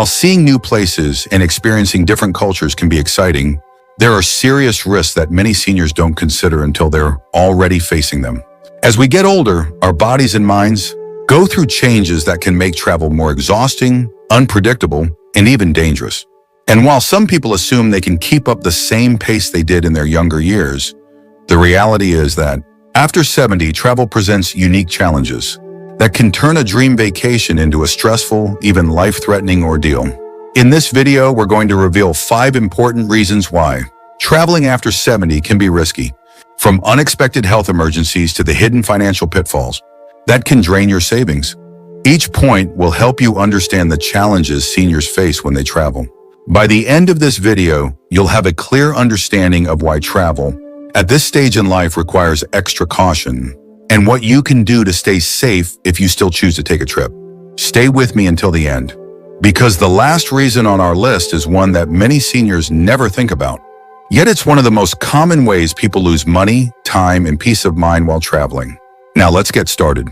While seeing new places and experiencing different cultures can be exciting, there are serious risks that many seniors don't consider until they're already facing them. As we get older, our bodies and minds go through changes that can make travel more exhausting, unpredictable, and even dangerous. And while some people assume they can keep up the same pace they did in their younger years, the reality is that after 70, travel presents unique challenges that can turn a dream vacation into a stressful, even life-threatening ordeal. In this video, we're going to reveal 5 important reasons why traveling after 70 can be risky, from unexpected health emergencies to the hidden financial pitfalls that can drain your savings. Each point will help you understand the challenges seniors face when they travel. By the end of this video, you'll have a clear understanding of why travel at this stage in life requires extra caution and what you can do to stay safe if you still choose to take a trip. Stay with me until the end, because the last reason on our list is one that many seniors never think about. Yet it's one of the most common ways people lose money, time, and peace of mind while traveling. Now let's get started.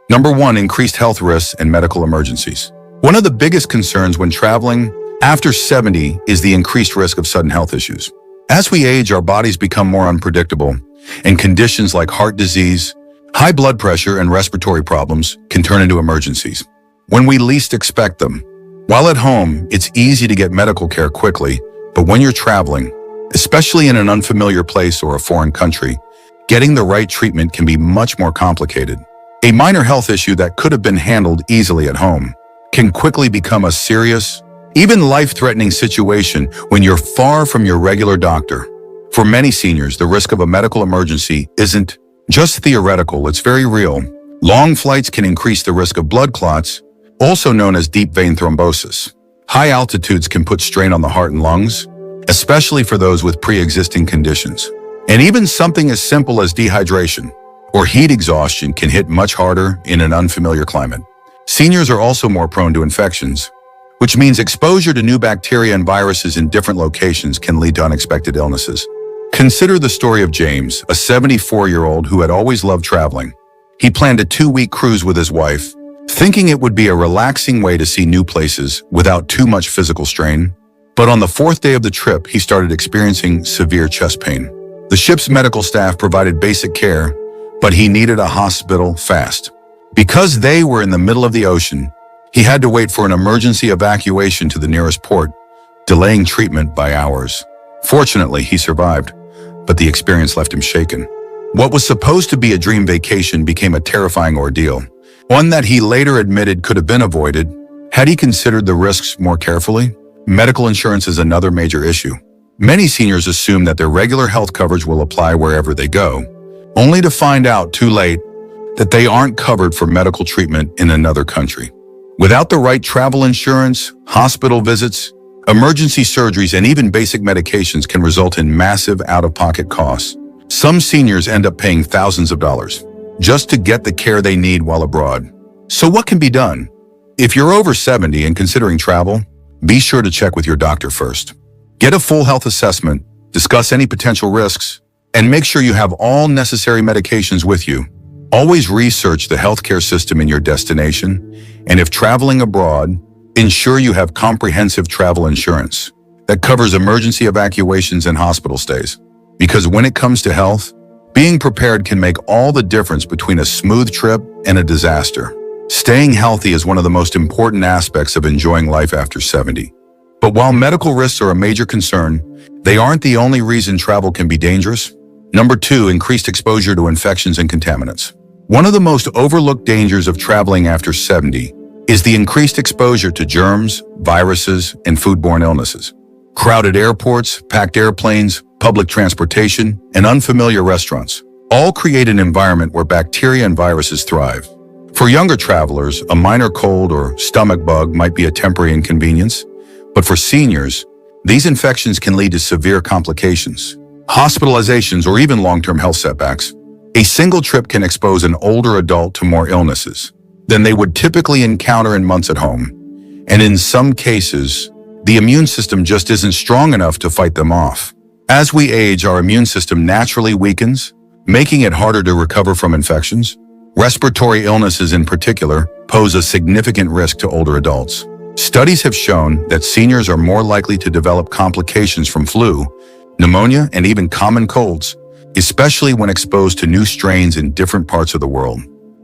Number 1, increased health risks and medical emergencies. One of the biggest concerns when traveling after 70 is the increased risk of sudden health issues. As we age, our bodies become more unpredictable, and conditions like heart disease, high blood pressure, and respiratory problems can turn into emergencies when we least expect them. While at home, it's easy to get medical care quickly, but when you're traveling, especially in an unfamiliar place or a foreign country, getting the right treatment can be much more complicated. A minor health issue that could have been handled easily at home can quickly become a serious, even life-threatening situation when you're far from your regular doctor. For many seniors, the risk of a medical emergency isn't just theoretical, it's very real. Long flights can increase the risk of blood clots, also known as deep vein thrombosis. High altitudes can put strain on the heart and lungs, especially for those with pre-existing conditions. And even something as simple as dehydration or heat exhaustion can hit much harder in an unfamiliar climate. Seniors are also more prone to infections, which means exposure to new bacteria and viruses in different locations can lead to unexpected illnesses. Consider the story of James, a 74-year-old who had always loved traveling. He planned a 2-week cruise with his wife, thinking it would be a relaxing way to see new places without too much physical strain. But on the 4th day of the trip, he started experiencing severe chest pain. The ship's medical staff provided basic care, but he needed a hospital fast. Because they were in the middle of the ocean, he had to wait for an emergency evacuation to the nearest port, delaying treatment by hours. Fortunately, he survived, but the experience left him shaken. What was supposed to be a dream vacation became a terrifying ordeal, one that he later admitted could have been avoided had he considered the risks more carefully. Medical insurance is another major issue. Many seniors assume that their regular health coverage will apply wherever they go, only to find out too late that they aren't covered for medical treatment in another country. Without the right travel insurance, hospital visits, emergency surgeries, and even basic medications can result in massive out-of-pocket costs. Some seniors end up paying thousands of dollars just to get the care they need while abroad. So what can be done? If you're over 70 and considering travel, be sure to check with your doctor first. Get a full health assessment, discuss any potential risks, and make sure you have all necessary medications with you. Always research the healthcare system in your destination, and if traveling abroad, ensure you have comprehensive travel insurance that covers emergency evacuations and hospital stays. Because when it comes to health, being prepared can make all the difference between a smooth trip and a disaster. Staying healthy is one of the most important aspects of enjoying life after 70. But while medical risks are a major concern, they aren't the only reason travel can be dangerous. Number 2, increased exposure to infections and contaminants. One of the most overlooked dangers of traveling after 70 is the increased exposure to germs, viruses, and foodborne illnesses. Crowded airports, packed airplanes, public transportation, and unfamiliar restaurants all create an environment where bacteria and viruses thrive. For younger travelers, a minor cold or stomach bug might be a temporary inconvenience, but for seniors, these infections can lead to severe complications, hospitalizations, or even long-term health setbacks. A single trip can expose an older adult to more illnesses than they would typically encounter in months at home, and in some cases, the immune system just isn't strong enough to fight them off. As we age, our immune system naturally weakens, making it harder to recover from infections. Respiratory illnesses in particular pose a significant risk to older adults. Studies have shown that seniors are more likely to develop complications from flu, pneumonia, and even common colds, especially when exposed to new strains in different parts of the world.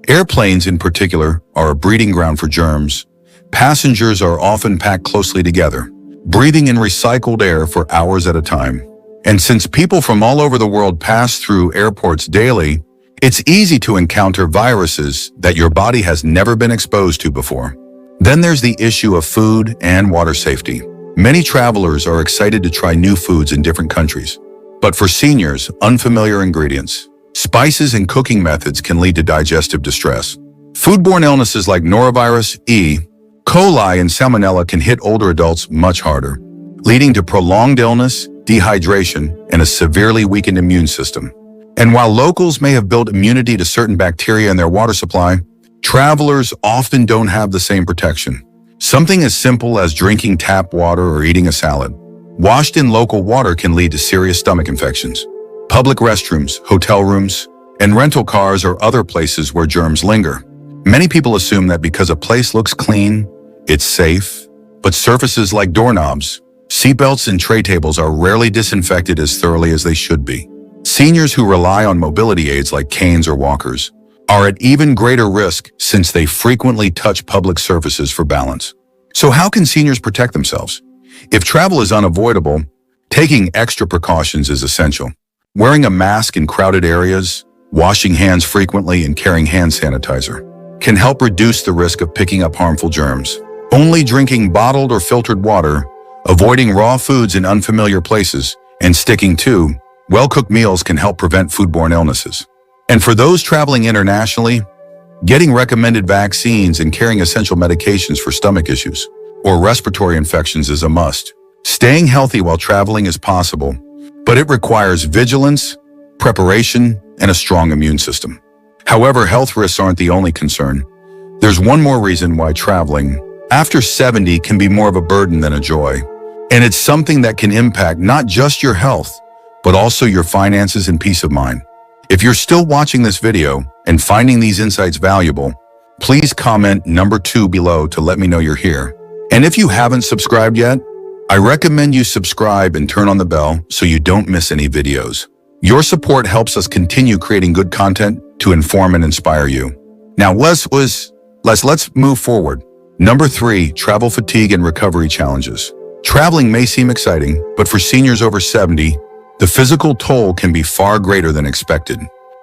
Airplanes, in particular, are a breeding ground for germs. Passengers are often packed closely together, breathing in recycled air for hours at a time. And since people from all over the world pass through airports daily, it's easy to encounter viruses that your body has never been exposed to before. Then there's the issue of food and water safety. Many travelers are excited to try new foods in different countries. But for seniors, unfamiliar ingredients, spices, and cooking methods can lead to digestive distress. Foodborne illnesses like norovirus, E. coli, and salmonella can hit older adults much harder, leading to prolonged illness, dehydration, and a severely weakened immune system. And while locals may have built immunity to certain bacteria in their water supply, travelers often don't have the same protection. Something as simple as drinking tap water or eating a salad washed in local water can lead to serious stomach infections. Public restrooms, hotel rooms, and rental cars are other places where germs linger. Many people assume that because a place looks clean, it's safe, but surfaces like doorknobs, seatbelts, and tray tables are rarely disinfected as thoroughly as they should be. Seniors who rely on mobility aids like canes or walkers are at even greater risk since they frequently touch public surfaces for balance. So how can seniors protect themselves? If travel is unavoidable, taking extra precautions is essential. Wearing a mask in crowded areas, washing hands frequently, and carrying hand sanitizer can help reduce the risk of picking up harmful germs. Only drinking bottled or filtered water, avoiding raw foods in unfamiliar places, and sticking to well-cooked meals can help prevent foodborne illnesses. And for those traveling internationally, getting recommended vaccines and carrying essential medications for stomach issues or respiratory infections is a must. Staying healthy while traveling is possible, but it requires vigilance, preparation, and a strong immune system. However, health risks aren't the only concern. There's one more reason why traveling after 70 can be more of a burden than a joy. And it's something that can impact not just your health, but also your finances and peace of mind. If you're still watching this video and finding these insights valuable, please comment number 2 below to let me know you're here. And if you haven't subscribed yet, I recommend you subscribe and turn on the bell so you don't miss any videos. Your support helps us continue creating good content to inform and inspire you. Now let's move forward. Number 3, travel fatigue and recovery challenges. Traveling may seem exciting, but for seniors over 70, the physical toll can be far greater than expected.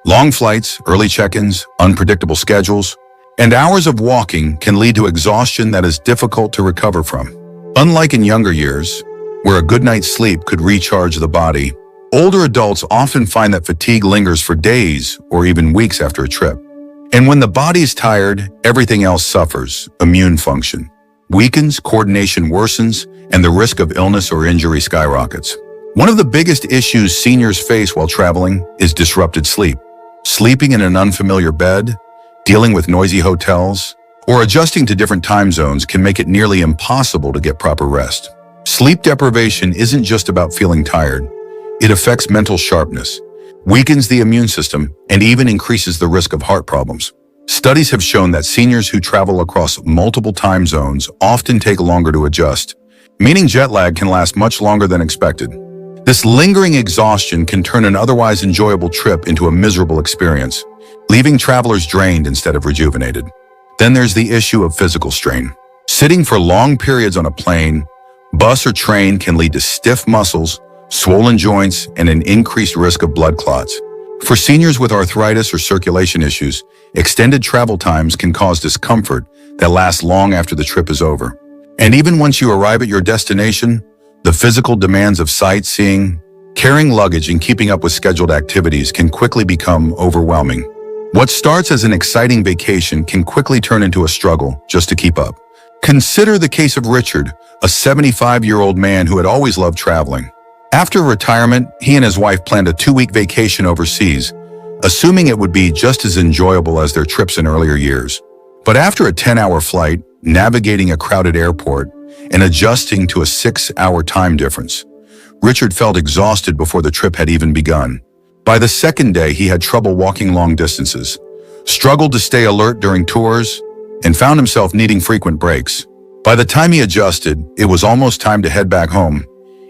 Long flights, early check-ins, unpredictable schedules, and hours of walking can lead to exhaustion that is difficult to recover from. Unlike in younger years, where a good night's sleep could recharge the body, older adults often find that fatigue lingers for days or even weeks after a trip. And when the body is tired, everything else suffers. Immune function weakens, coordination worsens, and the risk of illness or injury skyrockets. One of the biggest issues seniors face while traveling is disrupted sleep. Sleeping in an unfamiliar bed, dealing with noisy hotels, or adjusting to different time zones can make it nearly impossible to get proper rest. Sleep deprivation isn't just about feeling tired. It affects mental sharpness, weakens the immune system, and even increases the risk of heart problems. Studies have shown that seniors who travel across multiple time zones often take longer to adjust, meaning jet lag can last much longer than expected. This lingering exhaustion can turn an otherwise enjoyable trip into a miserable experience, leaving travelers drained instead of rejuvenated. Then there's the issue of physical strain. Sitting for long periods on a plane, bus, or train can lead to stiff muscles, swollen joints, and an increased risk of blood clots. For seniors with arthritis or circulation issues, extended travel times can cause discomfort that lasts long after the trip is over. And even once you arrive at your destination, the physical demands of sightseeing, carrying luggage, and keeping up with scheduled activities can quickly become overwhelming. What starts as an exciting vacation can quickly turn into a struggle just to keep up. Consider the case of Richard, a 75-year-old man who had always loved traveling. After retirement, he and his wife planned a 2-week vacation overseas, assuming it would be just as enjoyable as their trips in earlier years. But after a 10-hour flight, navigating a crowded airport, and adjusting to a 6-hour time difference, Richard felt exhausted before the trip had even begun. By the second day, he had trouble walking long distances, struggled to stay alert during tours, and found himself needing frequent breaks. By the time he adjusted, it was almost time to head back home,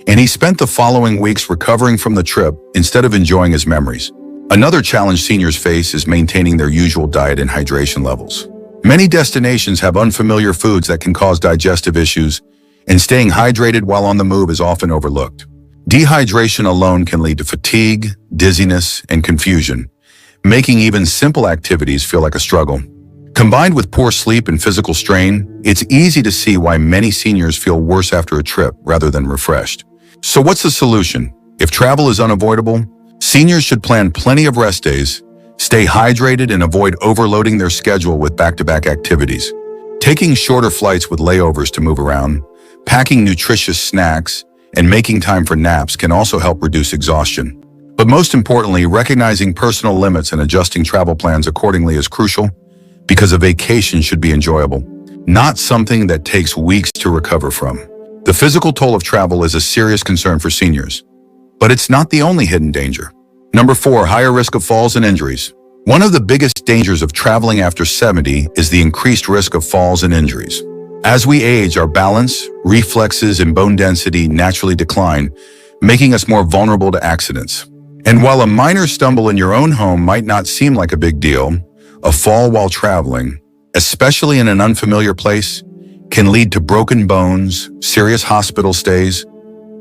and he spent the following weeks recovering from the trip instead of enjoying his memories. Another challenge seniors face is maintaining their usual diet and hydration levels. Many destinations have unfamiliar foods that can cause digestive issues, and staying hydrated while on the move is often overlooked. Dehydration alone can lead to fatigue, dizziness, and confusion, making even simple activities feel like a struggle. Combined with poor sleep and physical strain, it's easy to see why many seniors feel worse after a trip rather than refreshed. So what's the solution? If travel is unavoidable, seniors should plan plenty of rest days, stay hydrated, and avoid overloading their schedule with back-to-back activities. Taking shorter flights with layovers to move around, packing nutritious snacks, and making time for naps can also help reduce exhaustion. But most importantly, recognizing personal limits and adjusting travel plans accordingly is crucial, because a vacation should be enjoyable, not something that takes weeks to recover from. The physical toll of travel is a serious concern for seniors, but it's not the only hidden danger. Number 4, higher risk of falls and injuries. One of the biggest dangers of traveling after 70 is the increased risk of falls and injuries. As we age, our balance, reflexes, and bone density naturally decline, making us more vulnerable to accidents. And while a minor stumble in your own home might not seem like a big deal, a fall while traveling, especially in an unfamiliar place, can lead to broken bones, serious hospital stays,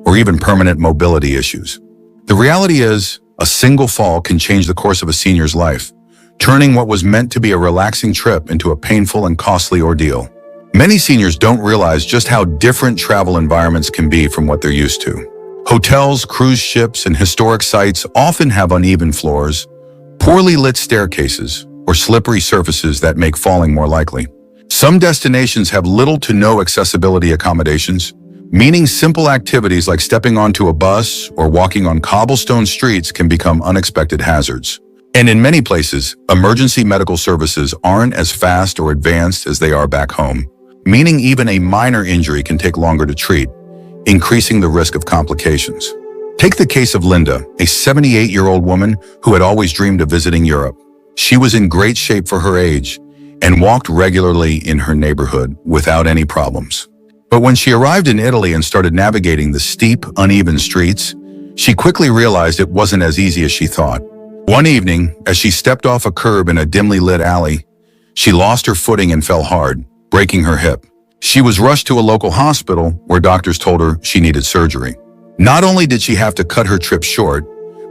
or even permanent mobility issues. The reality is, a single fall can change the course of a senior's life, turning what was meant to be a relaxing trip into a painful and costly ordeal. Many seniors don't realize just how different travel environments can be from what they're used to. Hotels, cruise ships, and historic sites often have uneven floors, poorly lit staircases, or slippery surfaces that make falling more likely. Some destinations have little to no accessibility accommodations, meaning simple activities like stepping onto a bus or walking on cobblestone streets can become unexpected hazards. And in many places, emergency medical services aren't as fast or advanced as they are back home, meaning even a minor injury can take longer to treat, increasing the risk of complications. Take the case of Linda, a 78-year-old woman who had always dreamed of visiting Europe. She was in great shape for her age and walked regularly in her neighborhood without any problems. But when she arrived in Italy and started navigating the steep, uneven streets, she quickly realized it wasn't as easy as she thought. One evening, as she stepped off a curb in a dimly lit alley, she lost her footing and fell hard, breaking her hip. She was rushed to a local hospital where doctors told her she needed surgery. Not only did she have to cut her trip short,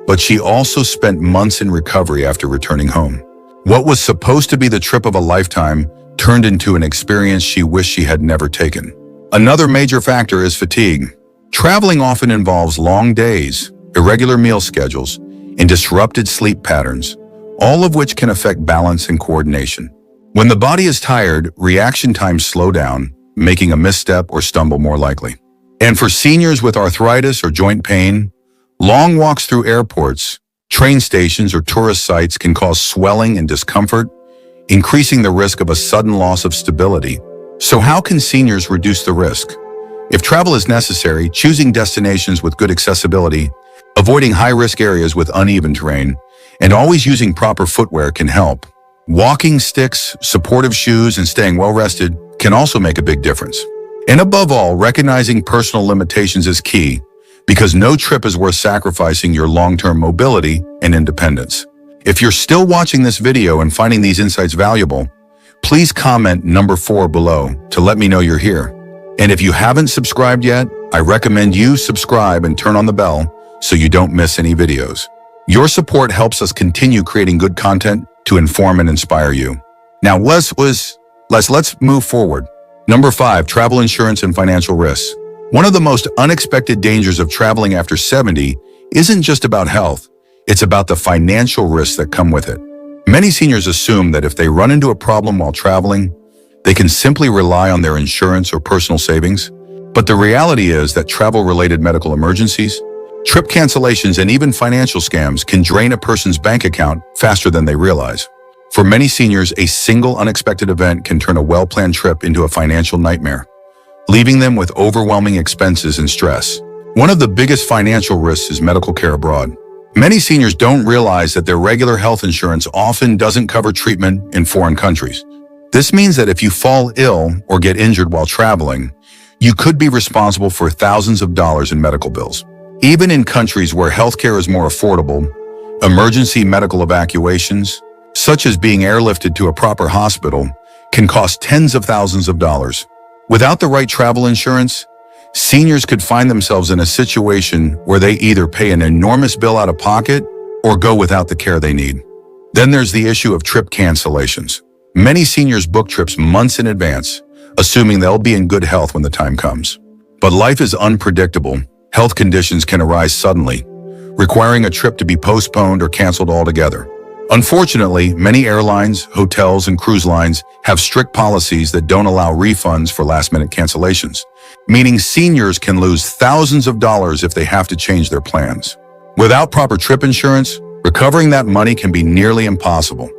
but she also spent months in recovery after returning home. What was supposed to be the trip of a lifetime turned into an experience she wished she had never taken. Another major factor is fatigue. Traveling often involves long days, irregular meal schedules, and disrupted sleep patterns, all of which can affect balance and coordination. When the body is tired, reaction times slow down, making a misstep or stumble more likely. And for seniors with arthritis or joint pain, long walks through airports, train stations, or tourist sites can cause swelling and discomfort, increasing the risk of a sudden loss of stability. So how can seniors reduce the risk? If travel is necessary, choosing destinations with good accessibility, avoiding high-risk areas with uneven terrain, and always using proper footwear can help. Walking sticks, supportive shoes, and staying well-rested can also make a big difference. And above all, recognizing personal limitations is key, because no trip is worth sacrificing your long-term mobility and independence. If you're still watching this video and finding these insights valuable, please comment number 4 below to let me know you're here. And if you haven't subscribed yet, I recommend you subscribe and turn on the bell so you don't miss any videos. Your support helps us continue creating good content to inform and inspire you. Now let's move forward. Number 5, travel insurance and financial risks. One of the most unexpected dangers of traveling after 70 isn't just about health, it's about the financial risks that come with it. Many seniors assume that if they run into a problem while traveling, they can simply rely on their insurance or personal savings. But the reality is that travel-related medical emergencies, trip cancellations, and even financial scams can drain a person's bank account faster than they realize. For many seniors, a single unexpected event can turn a well-planned trip into a financial nightmare, leaving them with overwhelming expenses and stress. One of the biggest financial risks is medical care abroad. Many seniors don't realize that their regular health insurance often doesn't cover treatment in foreign countries. This means that if you fall ill or get injured while traveling, you could be responsible for thousands of dollars in medical bills. Even in countries where healthcare is more affordable, emergency medical evacuations, such as being airlifted to a proper hospital, can cost tens of thousands of dollars. Without the right travel insurance, seniors could find themselves in a situation where they either pay an enormous bill out of pocket or go without the care they need. Then there's the issue of trip cancellations. Many seniors book trips months in advance, assuming they'll be in good health when the time comes. But life is unpredictable. Health conditions can arise suddenly, requiring a trip to be postponed or canceled altogether. Unfortunately, many airlines, hotels, and cruise lines have strict policies that don't allow refunds for last-minute cancellations, meaning seniors can lose thousands of dollars if they have to change their plans. Without proper trip insurance, recovering that money can be nearly impossible.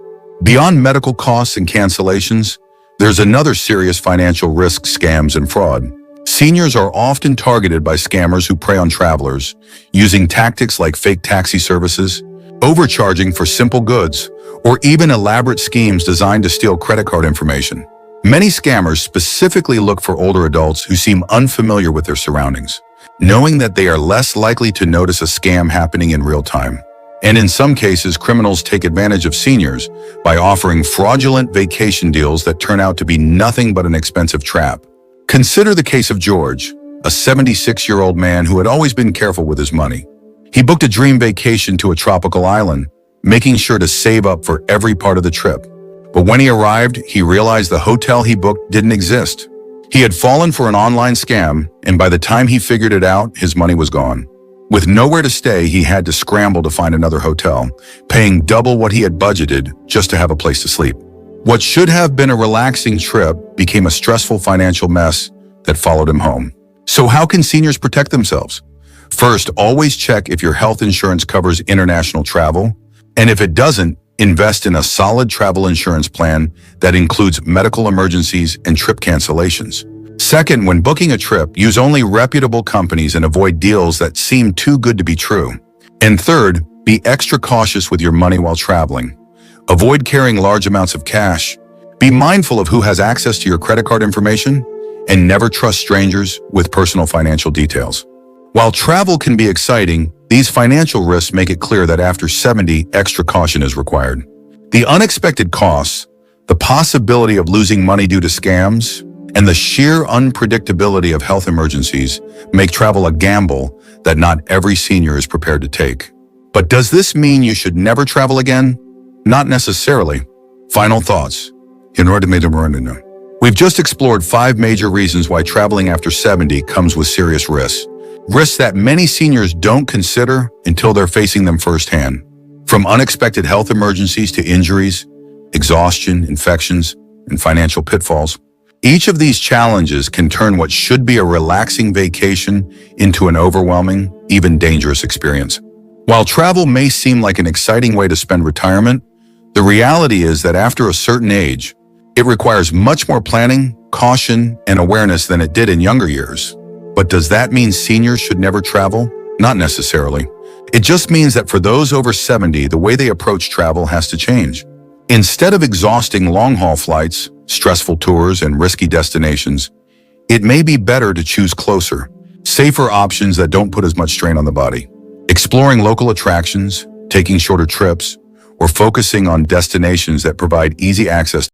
Beyond medical costs and cancellations, there's another serious financial risk: scams and fraud. Seniors are often targeted by scammers who prey on travelers, using tactics like fake taxi services, overcharging for simple goods, or even elaborate schemes designed to steal credit card information. Many scammers specifically look for older adults who seem unfamiliar with their surroundings, knowing that they are less likely to notice a scam happening in real time. And in some cases, criminals take advantage of seniors by offering fraudulent vacation deals that turn out to be nothing but an expensive trap. Consider the case of George, a 76-year-old man who had always been careful with his money. He booked a dream vacation to a tropical island, making sure to save up for every part of the trip. But when he arrived, he realized the hotel he booked didn't exist. He had fallen for an online scam, and by the time he figured it out, his money was gone. With nowhere to stay, he had to scramble to find another hotel, paying double what he had budgeted just to have a place to sleep. What should have been a relaxing trip became a stressful financial mess that followed him home. So how can seniors protect themselves? First, always check if your health insurance covers international travel, and if it doesn't, invest in a solid travel insurance plan that includes medical emergencies and trip cancellations. Second, when booking a trip, use only reputable companies and avoid deals that seem too good to be true. And third, be extra cautious with your money while traveling. Avoid carrying large amounts of cash. Be mindful of who has access to your credit card information, and never trust strangers with personal financial details. While travel can be exciting, these financial risks make it clear that after 70, extra caution is required. The unexpected costs, the possibility of losing money due to scams, and the sheer unpredictability of health emergencies make travel a gamble that not every senior is prepared to take. But does this mean you should never travel again? Not necessarily. Final thoughts. We've just explored 5 major reasons why traveling after 70 comes with serious risks. Risks that many seniors don't consider until they're facing them firsthand. From unexpected health emergencies to injuries, exhaustion, infections, and financial pitfalls. Each of these challenges can turn what should be a relaxing vacation into an overwhelming, even dangerous experience. While travel may seem like an exciting way to spend retirement, the reality is that after a certain age, it requires much more planning, caution, and awareness than it did in younger years. But does that mean seniors should never travel? Not necessarily. It just means that for those over 70, the way they approach travel has to change. Instead of exhausting long-haul flights, stressful tours, and risky destinations, it may be better to choose closer, safer options that don't put as much strain on the body. Exploring local attractions, taking shorter trips, or focusing on destinations that provide easy access